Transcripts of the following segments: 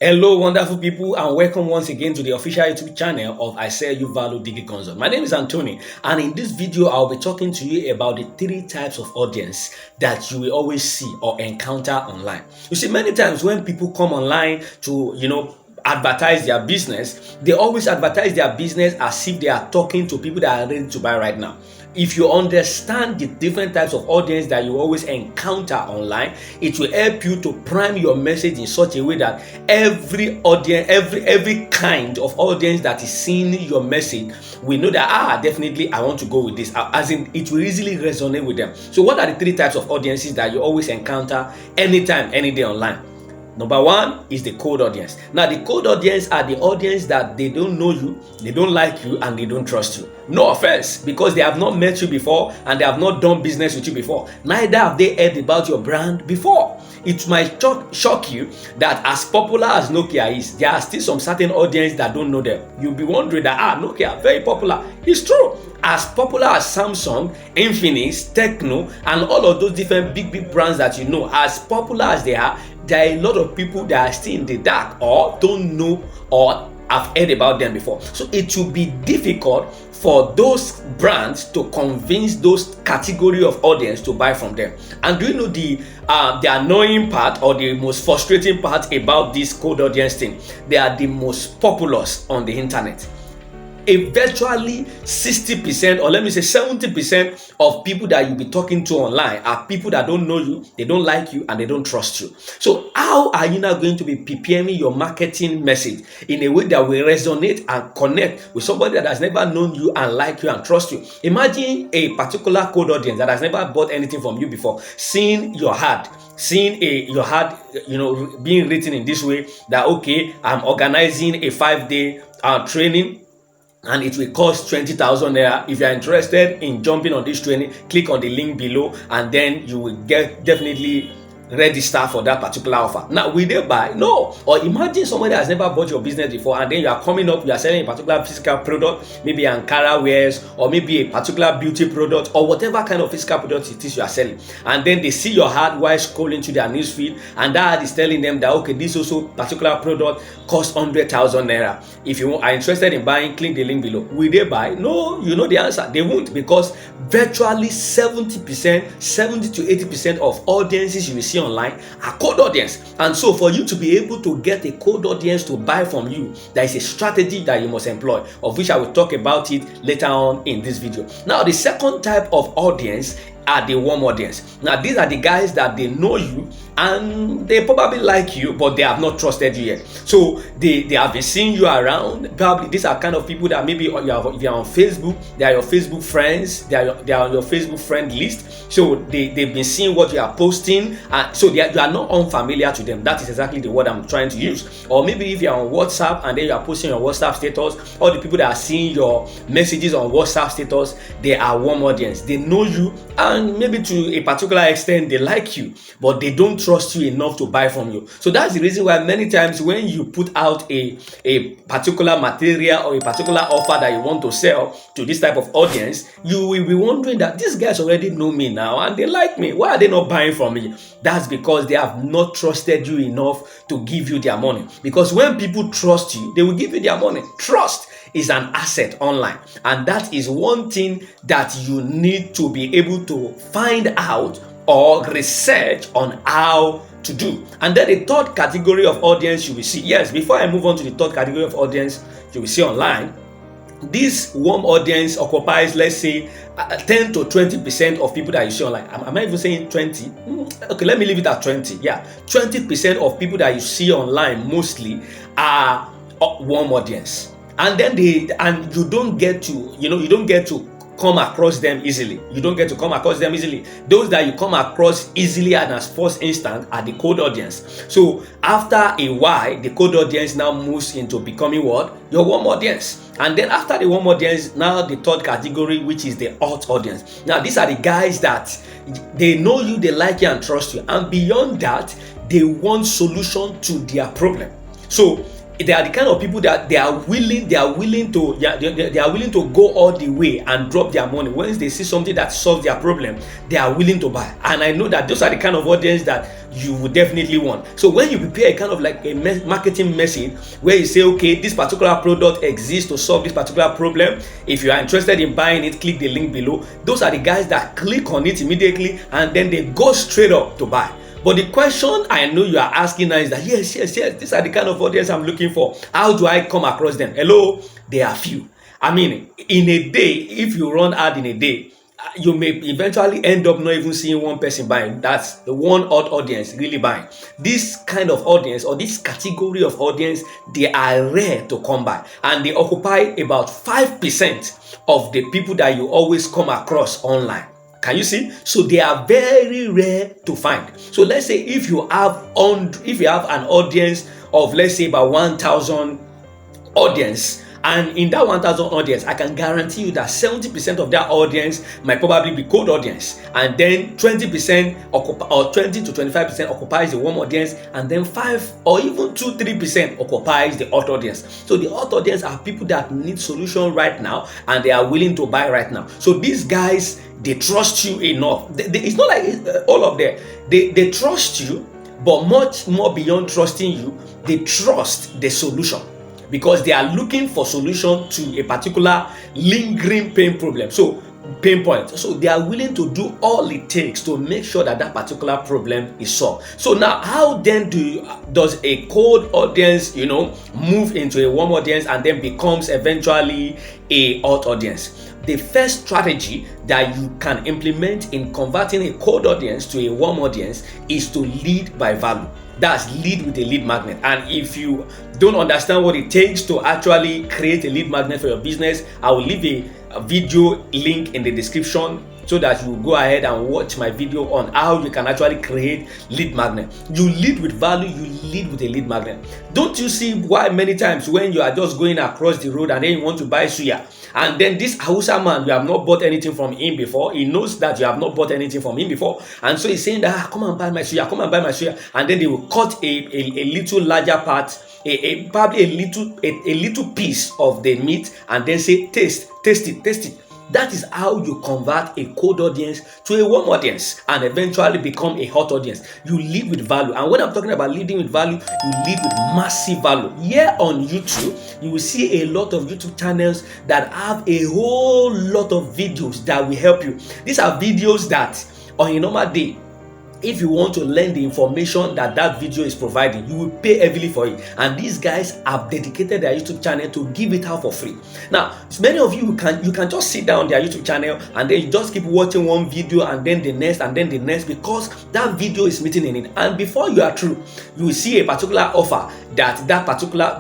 Hello, wonderful people, and welcome once again to the official YouTube channel of I Sell You Value Digi Consult. My name is Anthony, and in this video, I'll be talking to you about the three types of audience that you will always see or encounter online. You see, many times when people come online to, advertise their business, they always advertise their business as if they are talking to people that are ready to buy right now. If you understand the different types of audience that you always encounter online, it will help you to prime your message in such a way that every audience, every kind of audience that is seeing your message will know that definitely I want to go with this. As in, it will easily resonate with them. So what are the three types of audiences that you always encounter anytime, any day online? Number one is the cold audience. Now, the cold audience are the audience that they don't know you, they don't like you, and they don't trust you. No offense, because they have not met you before and they have not done business with you before. Neither have they heard about your brand before. It might shock you that as popular as Nokia is, there are still some certain audience that don't know them. You'll be wondering that, Nokia, very popular. It's true. As popular as Samsung, Infinix, Techno, and all of those different big brands that you know, as popular as they are, there are a lot of people that are still in the dark or don't know or have heard about them before. So it will be difficult for those brands to convince those category of audience to buy from them. And do you know the annoying part or the most frustrating part about this cold audience thing? They are the most populous on the internet. Virtually 60%, or let me say 70% of people that you'll be talking to online are people that don't know you, they don't like you, and they don't trust you. So how are you now going to be preparing your marketing message in a way that will resonate and connect with somebody that has never known you and like you and trust you? Imagine a particular cold audience that has never bought anything from you before, seeing your ad, your ad, being written in this way that, okay, I'm organizing a 5-day training, and it will cost 20,000 naira. If you are interested in jumping on this training, click on the link below, and then you will definitely register for that particular offer. Now, will they buy? No. Or imagine somebody that has never bought your business before, and then you are coming up, you are selling a particular physical product, maybe Ankara wears, or maybe a particular beauty product, or whatever kind of physical product it is you are selling. And then they see your ad while scrolling to their newsfeed, and that ad is telling them that, okay, this also particular product costs 100,000 naira. If you are interested in buying, click the link below. Will they buy? No, you know the answer. They won't, because virtually 70%, 70 to 80% of audiences you will see online are cold audience. And so for you to be able to get a cold audience to buy from you, there is a strategy that you must employ, of which I will talk about it later on in this video. Now, the second type of audience are the warm audience. Now, these are the guys that they know you and they probably like you, but they have not trusted you yet. So they have been seeing you around. Probably these are kind of people that maybe if you're on Facebook, they are your Facebook friends, they are on your Facebook friend list. So they've been seeing what you are posting, and so you are not unfamiliar to them. That is exactly the word I'm trying to use. Or maybe if you're on WhatsApp and then you are posting your WhatsApp status, all the people that are seeing your messages on WhatsApp status, they are warm audience. They know you, and maybe to a particular extent they like you, but they don't trust you enough to buy from you. So that's the reason why many times when you put out a particular material or a particular offer that you want to sell to this type of audience, you will be wondering that these guys already know me now and they like me. Why are they not buying from me? That's because they have not trusted you enough to give you their money. Because when people trust you, they will give you their money. Trust is an asset online, and that is one thing that you need to be able to find out or research on how to do. And then the third category of audience you will see. Yes, before I move on to the third category of audience you will see online, this warm audience occupies, let's say, 10 to 20% of people that you see online. Am I even saying 20? Okay, let me leave it at 20. Yeah, 20% of people that you see online mostly are warm audience. And then you don't get to come across them easily. You don't get to come across them easily. Those that you come across easily and as first instant are the cold audience. So after a while, the cold audience now moves into becoming what? Your warm audience. And then after the warm audience, now the third category, which is the hot audience. Now these are the guys that they know you, they like you and trust you. And beyond that, they want solution to their problem. So they are the kind of people that they are willing to they are willing to go all the way and drop their money once they see something that solves their problem. They are willing to buy, and I know that those are the kind of audience that you would definitely want. So when you prepare a kind of like a marketing message where you say, okay, this particular product exists to solve this particular problem, if you are interested in buying it, click the link below. Those are the guys that click on it immediately and then they go straight up to buy. But the question I know you are asking now is that yes, these are the kind of audience I'm looking for. How do I come across them? Hello, they are few. I mean, in a day, if you run ad in a day, you may eventually end up not even seeing one person buying. That's the one odd audience really buying. This kind of audience or this category of audience, they are rare to come by, and they occupy about 5% of the people that you always come across online. Can you see? So they are very rare to find. So let's say if you have an audience of, let's say, about 1,000 audience, and in that 1,000 audience, I can guarantee you that 70% of that audience might probably be cold audience, and then 20% or 20 to 25% occupies the warm audience, and then 5 or even 2-3% occupies the hot audience. So the hot audience are people that need solution right now and they are willing to buy right now. So these guys, they trust you enough. It's not like all of them. They trust you, but much more beyond trusting you, they trust the solution, because they are looking for solution to a particular lingering pain problem. So pain point. So they are willing to do all it takes to make sure that that particular problem is solved. So now, how then does a cold audience, move into a warm audience and then becomes eventually a hot audience? The first strategy that you can implement in converting a cold audience to a warm audience is to lead by value. That's lead with a lead magnet. And if you don't understand what it takes to actually create a lead magnet for your business, I will leave a video link in the description so that you go ahead and watch my video on how you can actually create lead magnet. You lead with value, you lead with a lead magnet. Don't you see why many times when you are just going across the road and then you want to buy suya, and then this Hausa man, you have not bought anything from him before, he knows that you have not bought anything from him before, and so he's saying that, come and buy my suya, and then they will cut a little larger part, probably a little piece of the meat, and then say, taste it. That is how you convert a cold audience to a warm audience and eventually become a hot audience. You lead with value. And when I'm talking about leading with value, you lead with massive value. Here on YouTube, you will see a lot of YouTube channels that have a whole lot of videos that will help you. These are videos that on a normal day, if you want to learn the information that video is providing, you will pay heavily for it. And these guys have dedicated their YouTube channel to give it out for free. Now, many of you can just sit down on their YouTube channel and then you just keep watching one video and then the next and then the next, because that video is meeting in it. And before you are through, you will see a particular offer that particular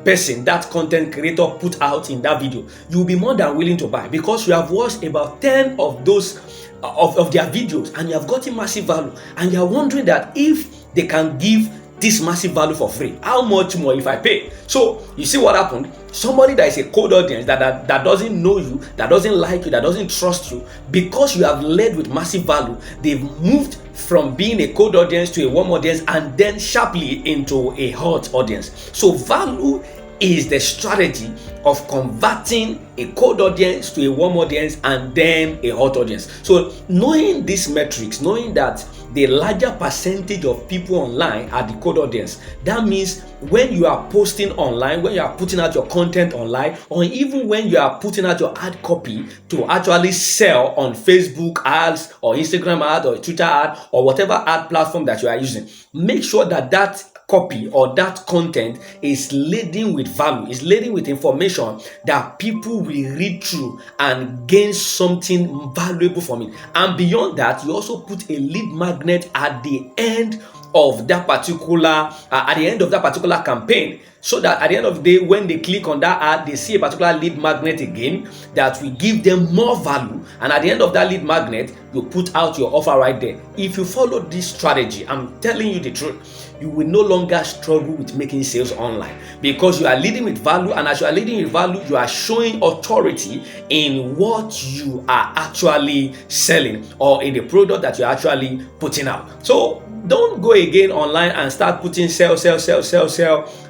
person, that content creator put out in that video. You will be more than willing to buy, because you have watched about 10 of those of their videos and you have gotten massive value, and you are wondering that if they can give this massive value for free, how much more if I pay? So you see what happened? Somebody that is a cold audience that doesn't know you, that doesn't like you, that doesn't trust you, because you have led with massive value, they've moved from being a cold audience to a warm audience and then sharply into a hot audience. So value is the strategy of converting a cold audience to a warm audience and then a hot audience. So knowing these metrics, knowing that the larger percentage of people online are the cold audience, that means when you are posting online, when you are putting out your content online, or even when you are putting out your ad copy to actually sell on Facebook ads or Instagram ad or Twitter ad or whatever ad platform that you are using, make sure that that copy or that content is laden with value, is laden with information that people will read through and gain something valuable from it. And beyond that, you also put a lead magnet at the end of that particular campaign, so that at the end of the day, when they click on that ad, they see a particular lead magnet again that will give them more value. And at the end of that lead magnet, you put out your offer right there. If you follow this strategy, I'm telling you the truth, you will no longer struggle with making sales online, because you are leading with value. And as you are leading with value, you are showing authority in what you are actually selling or in the product that you're actually putting out. So don't go again online and start putting sell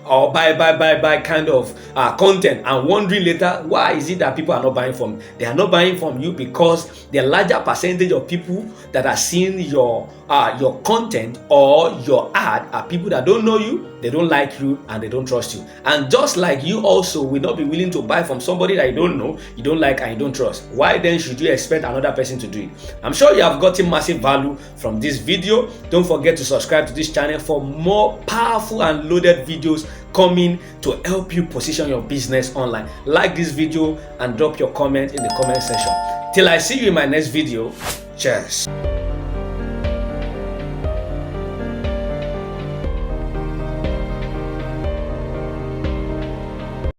or buy kind of content, and wondering later why is it that people are not buying from you. They are not buying from you because the larger percentage of people that are seeing your content or your ad are people that don't know you, they don't like you, and they don't trust you. And just like you also will not be willing to buy from somebody that you don't know, you don't like, and you don't trust. Why then should you expect another person to do it? I'm sure you have gotten massive value from this video. Don't forget to subscribe to this channel for more powerful and loaded videos coming to help you position your business online. Like this video and drop your comment in the comment section. Till I see you in my next video. Cheers.